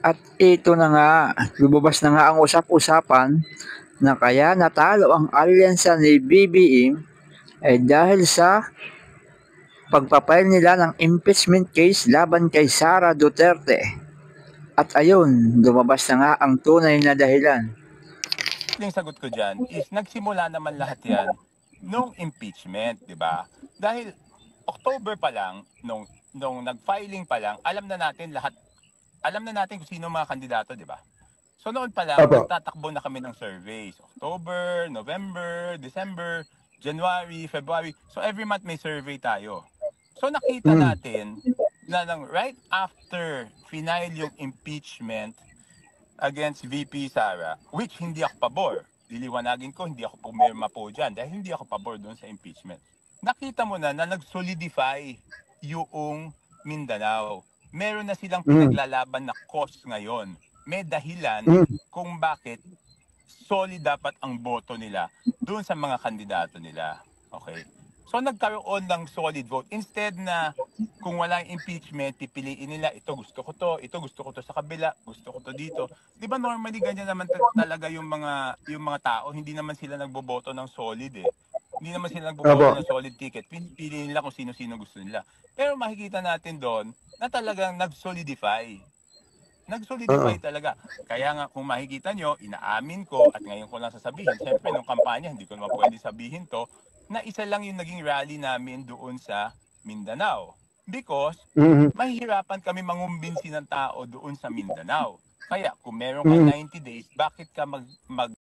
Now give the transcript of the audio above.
At ito na nga, lumabas na nga ang usap-usapan na kaya natalo ang alyansa ni BBM ay dahil sa pagpapail nila ng impeachment case laban kay Sara Duterte. At ayun, lumabas na nga ang tunay na dahilan. Yung sagot ko dyan is nagsimula naman lahat yan nung impeachment, di ba? Dahil October pa lang, nung nag-filing pa lang, alam na natin kung sino mga kandidato, di ba? So noon pa lang, Opo. nagtatakbo na kami ng surveys. October, November, December, January, February. So every month may survey tayo. So nakita Mm. natin na right after final yung impeachment against VP Sara, which hindi ako pabor. Liliwanagin ko, hindi ako pumirma po dyan dahil hindi ako pabor doon sa impeachment. Nakita mo na nag-solidify yung Mindanao. Meron na silang pinaglalaban na cause ngayon. May dahilan kung bakit solid dapat ang boto nila doon sa mga kandidato nila. Okay? So nagkaroon ng solid vote. Instead na kung walang impeachment, pipiliin nila, ito gusto ko to sa kabila, gusto ko to dito. Di ba normally ganyan naman talaga yung mga tao, hindi naman sila nagboboto ng solid eh. Hindi naman sila nagboboto ng solid ticket. Pinipili nila kung sino-sino gusto nila. Pero makikita natin doon na talagang nag-solidify. Nag-solidify talaga. Kaya nga kung makikita nyo, inaamin ko at ngayon ko lang sasabihin, siyempre nung kampanya, hindi ko naman pwede sabihin to, na isa lang yung naging rally namin doon sa Mindanao. Because mahihirapan kami mangumbinsi ng tao doon sa Mindanao. Kaya kung meron kang 90 days, bakit ka mag